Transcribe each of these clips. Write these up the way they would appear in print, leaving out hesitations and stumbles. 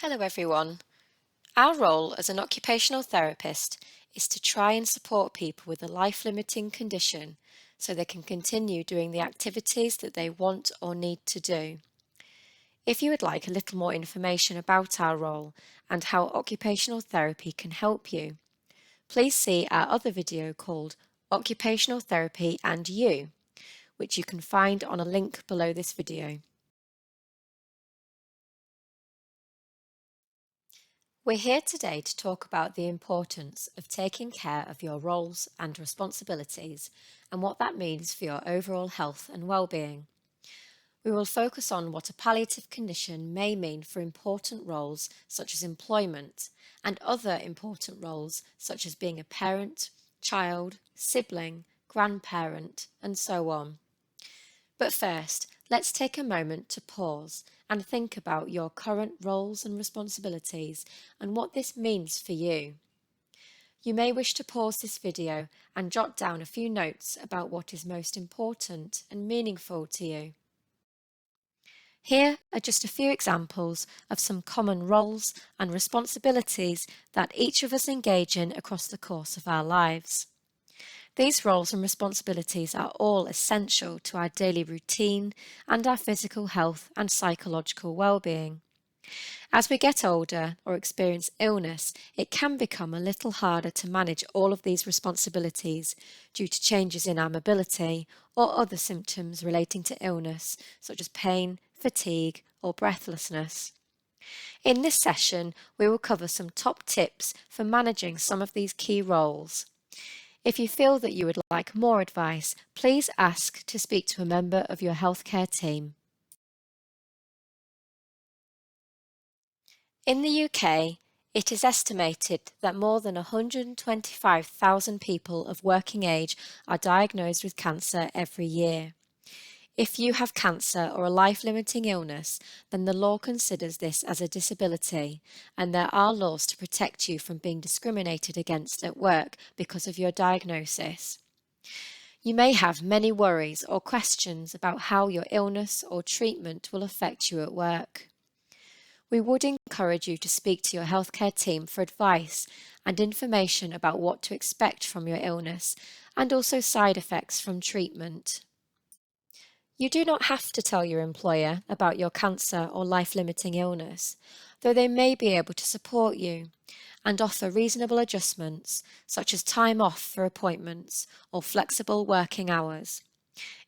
Hello everyone. Our role as an occupational therapist is to try and support people with a life-limiting condition so they can continue doing the activities that they want or need to do. If you would like a little more information about our role and how occupational therapy can help you, please see our other video called Occupational Therapy and You, which you can find on a link below this video. We're here today to talk about the importance of taking care of your roles and responsibilities and what that means for your overall health and well-being. We will focus on what a palliative condition may mean for important roles such as employment and other important roles such as being a parent, child, sibling, grandparent, and so on. But first, let's take a moment to pause and think about your current roles and responsibilities and what this means for you. You may wish to pause this video and jot down a few notes about what is most important and meaningful to you. Here are just a few examples of some common roles and responsibilities that each of us engage in across the course of our lives. These roles and responsibilities are all essential to our daily routine and our physical health and psychological well-being. As we get older or experience illness, it can become a little harder to manage all of these responsibilities due to changes in our mobility or other symptoms relating to illness, such as pain, fatigue, or breathlessness. In this session, we will cover some top tips for managing some of these key roles. If you feel that you would like more advice, please ask to speak to a member of your healthcare team. In the UK, it is estimated that more than 125,000 people of working age are diagnosed with cancer every year. If you have cancer or a life-limiting illness, then the law considers this as a disability, and there are laws to protect you from being discriminated against at work because of your diagnosis. You may have many worries or questions about how your illness or treatment will affect you at work. We would encourage you to speak to your healthcare team for advice and information about what to expect from your illness and also side effects from treatment. You do not have to tell your employer about your cancer or life-limiting illness, though they may be able to support you and offer reasonable adjustments, such as time off for appointments or flexible working hours.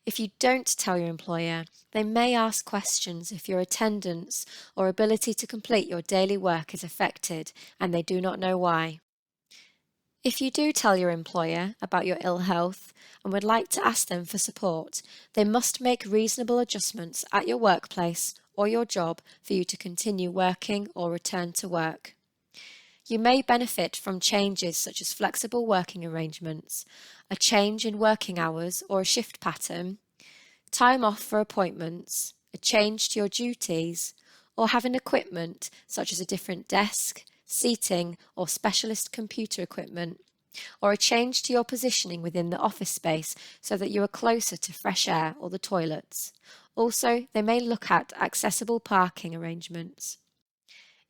If you don't tell your employer, they may ask questions if your attendance or ability to complete your daily work is affected and they do not know why. If you do tell your employer about your ill health and would like to ask them for support, they must make reasonable adjustments at your workplace or your job for you to continue working or return to work. You may benefit from changes such as flexible working arrangements, a change in working hours or a shift pattern, time off for appointments, a change to your duties, or having equipment such as a different desk, seating, or specialist computer equipment, or a change to your positioning within the office space so that you are closer to fresh air or the toilets. Also, they may look at accessible parking arrangements.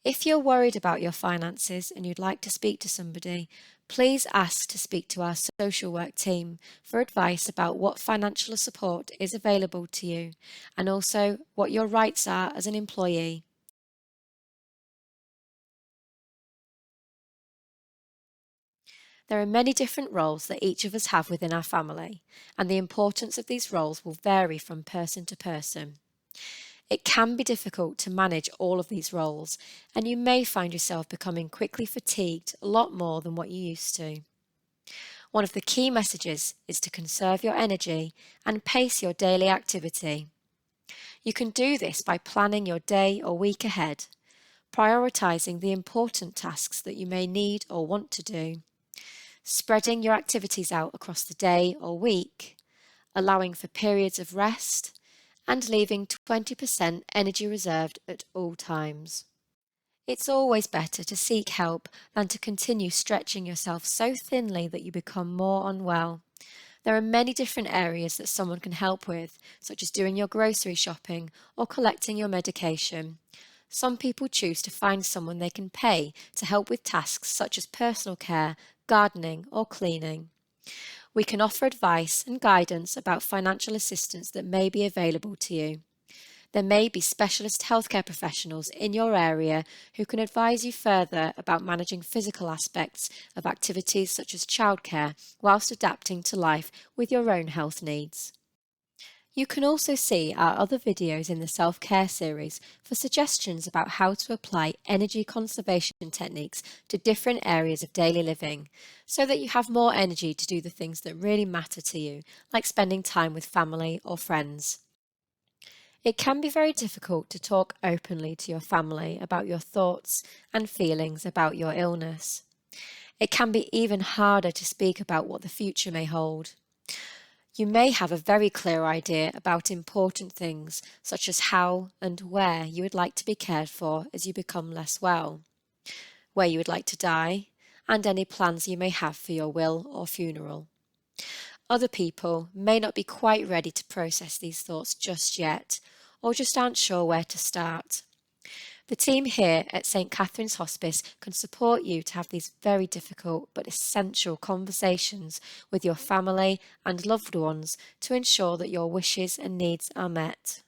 If you're worried about your finances and you'd like to speak to somebody, please ask to speak to our social work team for advice about what financial support is available to you and also what your rights are as an employee. There are many different roles that each of us have within our family, and the importance of these roles will vary from person to person. It can be difficult to manage all of these roles, and you may find yourself becoming quickly fatigued a lot more than what you used to. One of the key messages is to conserve your energy and pace your daily activity. You can do this by planning your day or week ahead, prioritizing the important tasks that you may need or want to do, spreading your activities out across the day or week, allowing for periods of rest, and leaving 20% energy reserved at all times. It's always better to seek help than to continue stretching yourself so thinly that you become more unwell. There are many different areas that someone can help with, such as doing your grocery shopping or collecting your medication. Some people choose to find someone they can pay to help with tasks such as personal care, gardening, or cleaning. We can offer advice and guidance about financial assistance that may be available to you. There may be specialist healthcare professionals in your area who can advise you further about managing physical aspects of activities such as childcare whilst adapting to life with your own health needs. You can also see our other videos in the self-care series for suggestions about how to apply energy conservation techniques to different areas of daily living, so that you have more energy to do the things that really matter to you, like spending time with family or friends. It can be very difficult to talk openly to your family about your thoughts and feelings about your illness. It can be even harder to speak about what the future may hold. You may have a very clear idea about important things, such as how and where you would like to be cared for as you become less well, where you would like to die, and any plans you may have for your will or funeral. Other people may not be quite ready to process these thoughts just yet, or just aren't sure where to start. The team here at St Catherine's Hospice can support you to have these very difficult but essential conversations with your family and loved ones to ensure that your wishes and needs are met.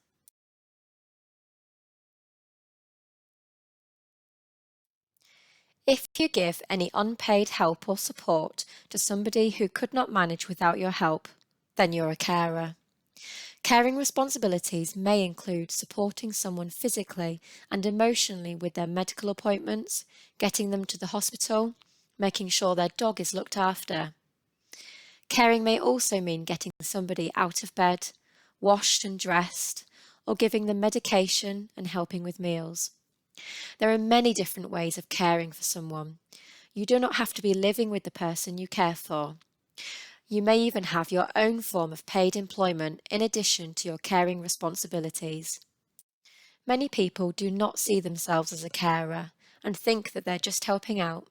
If you give any unpaid help or support to somebody who could not manage without your help, then you're a carer. Caring responsibilities may include supporting someone physically and emotionally with their medical appointments, getting them to the hospital, making sure their dog is looked after. Caring may also mean getting somebody out of bed, washed and dressed, or giving them medication and helping with meals. There are many different ways of caring for someone. You do not have to be living with the person you care for. You may even have your own form of paid employment in addition to your caring responsibilities. Many people do not see themselves as a carer and think that they're just helping out.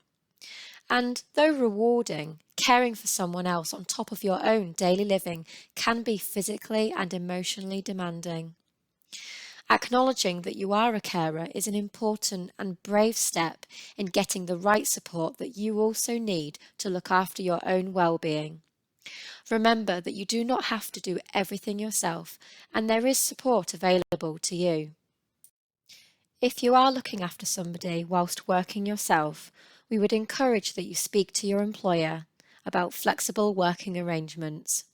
And though rewarding, caring for someone else on top of your own daily living can be physically and emotionally demanding. Acknowledging that you are a carer is an important and brave step in getting the right support that you also need to look after your own well-being. Remember that you do not have to do everything yourself, and there is support available to you. If you are looking after somebody whilst working yourself, we would encourage that you speak to your employer about flexible working arrangements.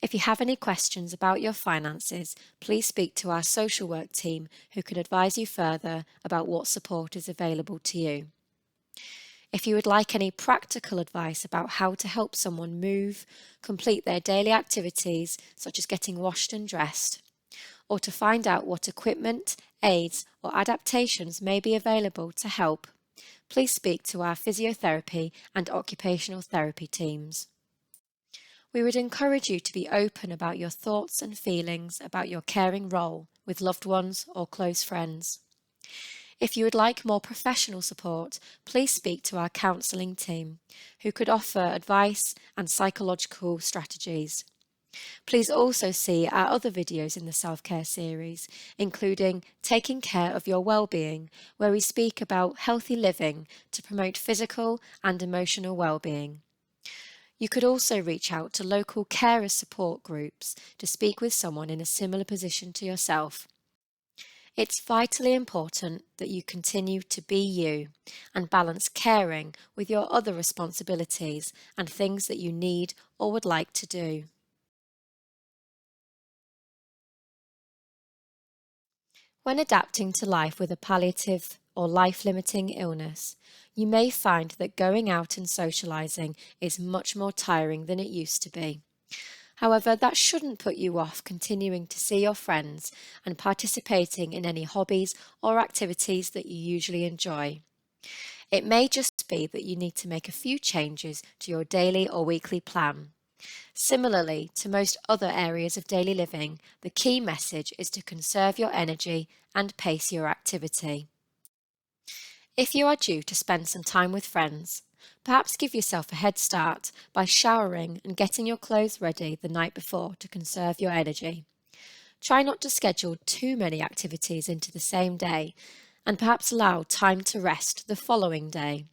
If you have any questions about your finances, please speak to our social work team who can advise you further about what support is available to you. If you would like any practical advice about how to help someone move, complete their daily activities, such as getting washed and dressed, or to find out what equipment, aids, or adaptations may be available to help, please speak to our physiotherapy and occupational therapy teams. We would encourage you to be open about your thoughts and feelings about your caring role with loved ones or close friends. If you would like more professional support, please speak to our counselling team, who could offer advice and psychological strategies. Please also see our other videos in the self-care series, including Taking Care of Your Wellbeing, where we speak about healthy living to promote physical and emotional well-being. You could also reach out to local carer support groups to speak with someone in a similar position to yourself. It's vitally important that you continue to be you and balance caring with your other responsibilities and things that you need or would like to do. When adapting to life with a palliative or life-limiting illness, you may find that going out and socialising is much more tiring than it used to be. However, that shouldn't put you off continuing to see your friends and participating in any hobbies or activities that you usually enjoy. It may just be that you need to make a few changes to your daily or weekly plan. Similarly to most other areas of daily living, the key message is to conserve your energy and pace your activity. If you are due to spend some time with friends, perhaps give yourself a head start by showering and getting your clothes ready the night before to conserve your energy. Try not to schedule too many activities into the same day, and perhaps allow time to rest the following day.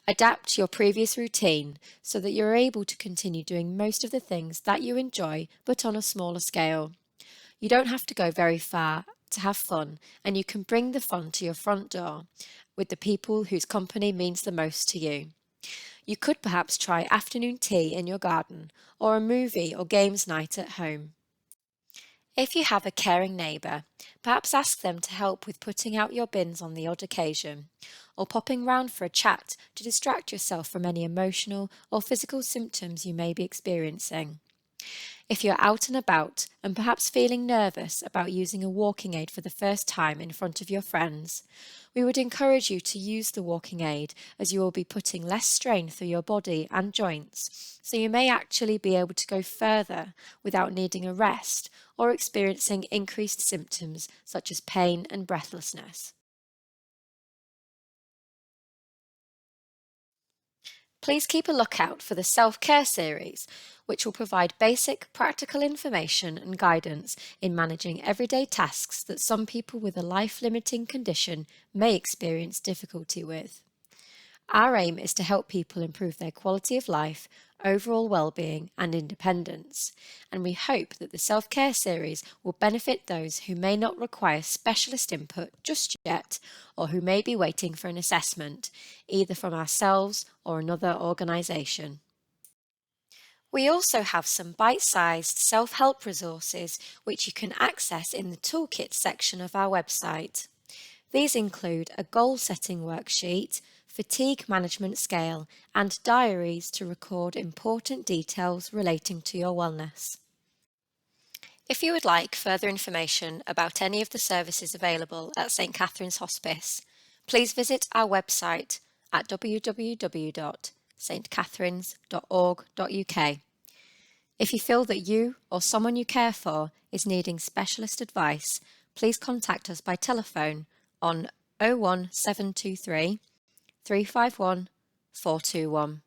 Adapt your previous routine so that you're able to continue doing most of the things that you enjoy, but on a smaller scale. You don't have to go very far to have fun, and you can bring the fun to your front door with the people whose company means the most to you. You could perhaps try afternoon tea in your garden, or a movie or games night at home. If you have a caring neighbour, perhaps ask them to help with putting out your bins on the odd occasion, or popping round for a chat to distract yourself from any emotional or physical symptoms you may be experiencing. If you're out and about and perhaps feeling nervous about using a walking aid for the first time in front of your friends, we would encourage you to use the walking aid, as you will be putting less strain through your body and joints, so you may actually be able to go further without needing a rest or experiencing increased symptoms such as pain and breathlessness. Please keep a lookout for the Self-Care series, which will provide basic practical information and guidance in managing everyday tasks that some people with a life-limiting condition may experience difficulty with. Our aim is to help people improve their quality of life, overall well-being and independence, and we hope that the Self-Care series will benefit those who may not require specialist input just yet, or who may be waiting for an assessment, either from ourselves or another organisation. We also have some bite-sized self-help resources which you can access in the Toolkit section of our website. These include a goal-setting worksheet, fatigue management scale, and diaries to record important details relating to your wellness. If you would like further information about any of the services available at St Catherine's Hospice, please visit our website at www.stcatharines.org.uk. If you feel that you or someone you care for is needing specialist advice, please contact us by telephone on 01723 351 421.